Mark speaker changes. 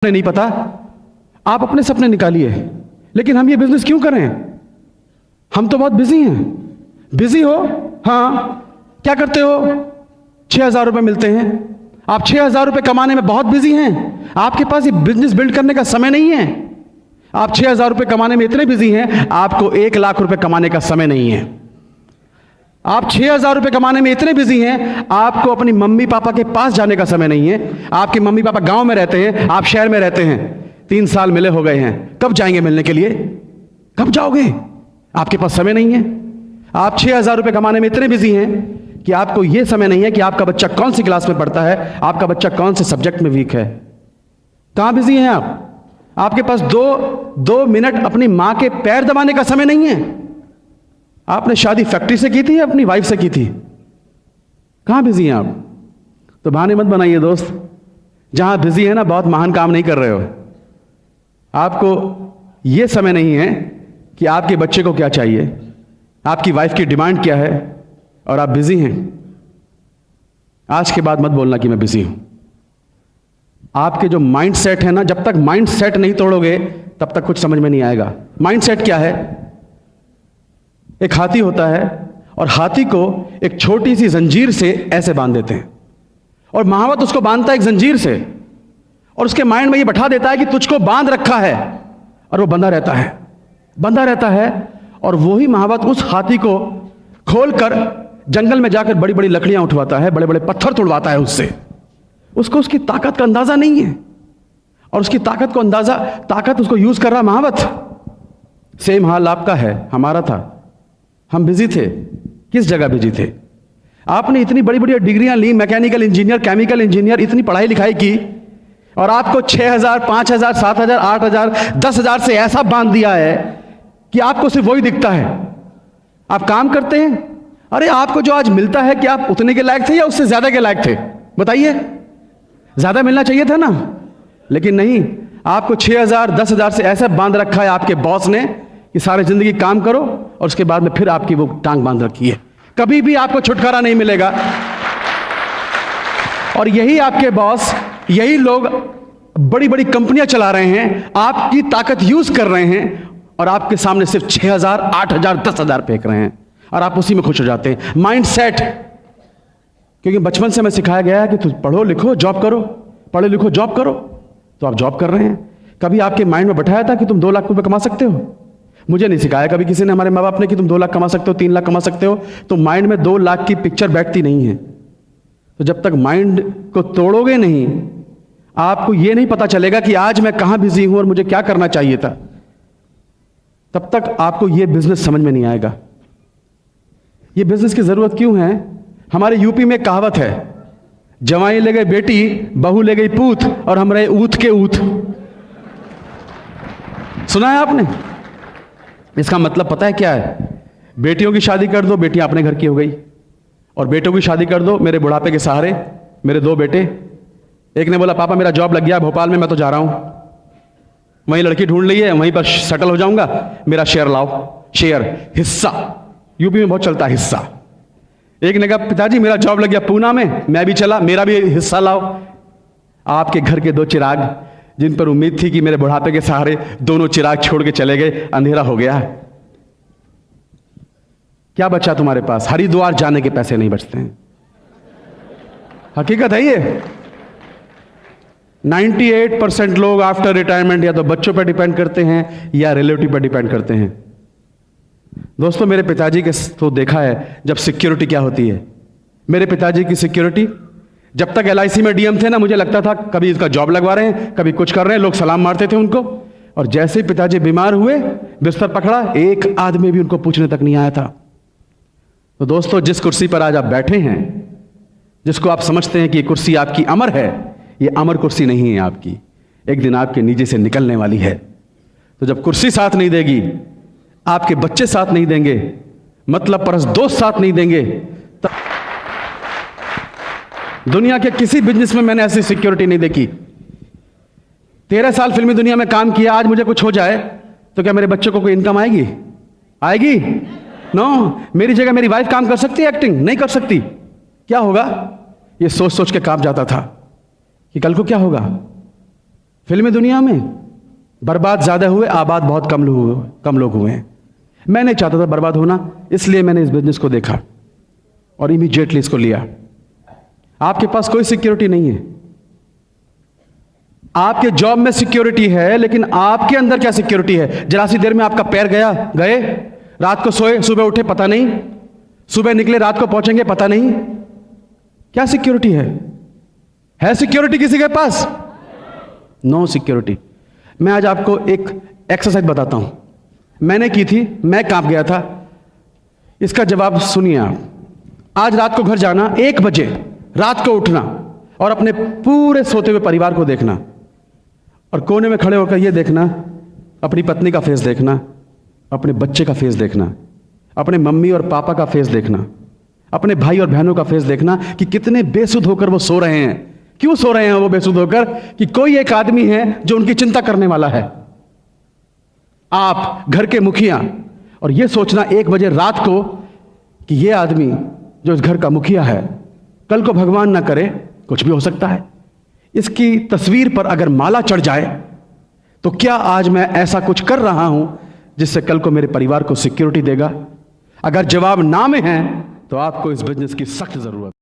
Speaker 1: नहीं पता, आप अपने सपने निकालिए। लेकिन हम ये बिजनेस क्यों करें? हम तो बहुत बिजी हैं। बिजी हो? हाँ, क्या करते हो? 6,000 रुपए मिलते हैं। आप 6,000 रुपए कमाने में बहुत बिजी हैं। आपके पास ये बिजनेस बिल्ड करने का समय नहीं है। आप 6,000 रुपए कमाने में इतने बिजी हैं, आपको 1,00,000 रुपए कमाने का समय नहीं है। आप 6,000 रुपए कमाने में इतने बिजी हैं, आपको अपनी मम्मी पापा के पास जाने का समय नहीं है। आपके मम्मी पापा गांव में रहते हैं, आप शहर में रहते हैं। 3 साल मिले हो गए हैं, कब जाएंगे मिलने के लिए? कब जाओगे? आपके पास समय नहीं है। आप 6,000 रुपए कमाने में इतने बिजी हैं कि आपको यह समय नहीं है कि आपका बच्चा कौन सी क्लास में पढ़ता है, आपका बच्चा कौन से सब्जेक्ट में वीक है। कहां बिजी हैं आप? आपके पास दो मिनट अपनी मां के पैर दबाने का समय नहीं है। आपने शादी फैक्ट्री से की थी या अपनी वाइफ से की थी? कहां बिजी हैं आप? तो बहाने मत बनाइए दोस्त। जहां बिजी है ना, बहुत महान काम नहीं कर रहे हो। आपको यह समय नहीं है कि आपके बच्चे को क्या चाहिए, आपकी वाइफ की डिमांड क्या है, और आप बिजी हैं। आज के बाद मत बोलना कि मैं बिजी हूं। आपके जो माइंड सेट है ना, जब तक माइंड सेट नहीं तोड़ोगे तब तक कुछ समझ में नहीं आएगा। माइंड सेट क्या है? एक हाथी होता है और हाथी को एक छोटी सी जंजीर से ऐसे बांध देते हैं, और महावत उसको बांधता है एक जंजीर से, और उसके माइंड में ये बैठा देता है कि तुझको बांध रखा है, और वो बंधा रहता है, बंधा रहता है। और वही महावत उस हाथी को खोलकर जंगल में जाकर बड़ी बड़ी लकड़ियां उठवाता है, बड़े बड़े पत्थर तोड़वाता है उससे। उसको उसकी ताकत का अंदाजा नहीं है, और उसकी ताकत उसको यूज कर रहा महावत। सेम हाल आपका है, हमारा था। हम बिजी थे। किस जगह बिजी थे? आपने इतनी बड़ी बड़ी डिग्रियां ली, मैकेनिकल इंजीनियर, केमिकल इंजीनियर, इतनी पढ़ाई लिखाई की, और आपको 6,000, 5,000, 7,000, 8,000, 10,000 से ऐसा बांध दिया है कि आपको सिर्फ वही दिखता है। आप काम करते हैं, अरे आपको जो आज मिलता है, क्या आप उतने के लायक थे या उससे ज्यादा के लायक थे? बताइए। ज्यादा मिलना चाहिए था ना, लेकिन नहीं। आपको 6,000, 10,000 से ऐसा बांध रखा है आपके बॉस ने कि सारी जिंदगी काम करो, और उसके बाद में फिर आपकी वो टांग बांध रखी है। कभी भी आपको छुटकारा नहीं मिलेगा। और यही आपके बॉस, यही लोग बड़ी बड़ी कंपनियां चला रहे हैं, आपकी ताकत यूज कर रहे हैं, और आपके सामने सिर्फ 6,000, 8,000, 10,000 फेंक रहे हैं, और आप उसी में खुश हो जाते हैं। Mind set. क्योंकि बचपन से हमें सिखाया गया है कि तुम पढ़ो लिखो जॉब करो, पढ़ो लिखो जॉब करो, तो आप जॉब कर रहे हैं। कभी आपके माइंड में बैठाया था कि तुम 2 लाख रुपए कमा सकते हो? मुझे नहीं सिखाया कभी किसी ने, हमारे माँ बाप ने, कि तुम 2 लाख कमा सकते हो, 3 लाख कमा सकते हो। तो माइंड में 2 लाख की पिक्चर बैठती नहीं है। तो जब तक माइंड को तोड़ोगे नहीं, आपको यह नहीं पता चलेगा कि आज मैं कहां बिजी हूं और मुझे क्या करना चाहिए था, तब तक आपको यह बिजनेस समझ में नहीं आएगा। यह बिजनेस की जरूरत क्यों है? हमारे यूपी में कहावत है, जवाई ले गई बेटी, बहू ले गई पूत, और हम रहे ऊत के ऊत। सुना है आपने? इसका मतलब पता है क्या है? बेटियों की शादी कर दो, बेटियां अपने घर की हो गई, और बेटों की शादी कर दो, मेरे बुढ़ापे के सहारे मेरे 2 बेटे। एक ने बोला पापा मेरा जॉब लग गया भोपाल में, मैं तो जा रहा हूं, वहीं लड़की ढूंढ ली है, वहीं पर सेटल हो जाऊंगा, मेरा शेयर लाओ। शेयर, हिस्सा, यूपी में बहुत चलता है हिस्सा। एक ने कहा पिताजी मेरा जॉब लग गया पूना में, मैं भी चला, मेरा भी हिस्सा लाओ। आपके घर के 2 चिराग, जिन पर उम्मीद थी कि मेरे बुढ़ापे के सहारे दोनों चिराग छोड़ के चले गए, अंधेरा हो गया। क्या बचा तुम्हारे पास? हरिद्वार जाने के पैसे नहीं बचते हैं। हकीकत है ये। 98% लोग आफ्टर रिटायरमेंट या तो बच्चों पर डिपेंड करते हैं या रिलेटिव पर डिपेंड करते हैं। दोस्तों, मेरे पिताजी के तो देखा है जब सिक्योरिटी क्या होती है। मेरे पिताजी की सिक्योरिटी, जब तक LIC में DM थे ना, मुझे लगता था कभी इसका जॉब लगवा रहे हैं, कभी कुछ कर रहे हैं, लोग सलाम मारते थे उनको। और जैसे ही पिताजी बीमार हुए, बिस्तर पकड़ा, एक आदमी भी उनको पूछने तक नहीं आया था। तो दोस्तों, जिस कुर्सी पर आज आप बैठे हैं, जिसको आप समझते हैं कि ये कुर्सी आपकी अमर है, ये अमर कुर्सी नहीं है आपकी। एक दिन आपके नीचे से निकलने वाली है। तो जब कुर्सी साथ नहीं देगी, आपके बच्चे साथ नहीं देंगे, मतलब परस दोस्त साथ नहीं देंगे, तब दुनिया के किसी बिजनेस में मैंने ऐसी सिक्योरिटी नहीं देखी। 13 साल फिल्मी दुनिया में काम किया, आज मुझे कुछ हो जाए तो क्या मेरे बच्चों को कोई इनकम आएगी? आएगी? नो। मेरी जगह मेरी वाइफ काम कर सकती है? एक्टिंग नहीं कर सकती। क्या होगा? ये सोच सोच के कांप जाता था कि कल को क्या होगा। फिल्मी दुनिया में बर्बाद ज़्यादा हुए, आबाद बहुत कम लोग हुए हैं। मैं नहीं चाहता था बर्बाद होना, इसलिए मैंने इस बिजनेस को देखा और इमीडिएटली इसको लिया। आपके पास कोई सिक्योरिटी नहीं है। आपके जॉब में सिक्योरिटी है, लेकिन आपके अंदर क्या सिक्योरिटी है? जरा सी देर में आपका पैर गए, रात को सोए, सुबह उठे पता नहीं, सुबह निकले रात को पहुंचेंगे पता नहीं। क्या सिक्योरिटी है सिक्योरिटी किसी के पास? No security. मैं आज आपको एक एक्सरसाइज बताता हूं, मैंने की थी, मैं कांप गया था। इसका जवाब सुनिए आप। आज रात को घर जाना, 1 बजे रात को उठना और अपने पूरे सोते हुए परिवार को देखना और कोने में खड़े होकर यह देखना, अपनी पत्नी का फेस देखना, अपने बच्चे का फेस देखना, अपने मम्मी और पापा का फेस देखना, अपने भाई और बहनों का फेस देखना कि कितने बेसुध होकर वो सो रहे हैं। क्यों सो रहे हैं वो बेसुध होकर? कि कोई एक आदमी है जो उनकी चिंता करने वाला है। आप घर के मुखिया, और यह सोचना 1 बजे रात को कि यह आदमी जो इस घर का मुखिया है, कल को भगवान ना करे कुछ भी हो सकता है, इसकी तस्वीर पर अगर माला चढ़ जाए तो क्या आज मैं ऐसा कुछ कर रहा हूं जिससे कल को मेरे परिवार को सिक्योरिटी देगा? अगर जवाब ना में है तो आपको इस बिजनेस की सख्त जरूरत है।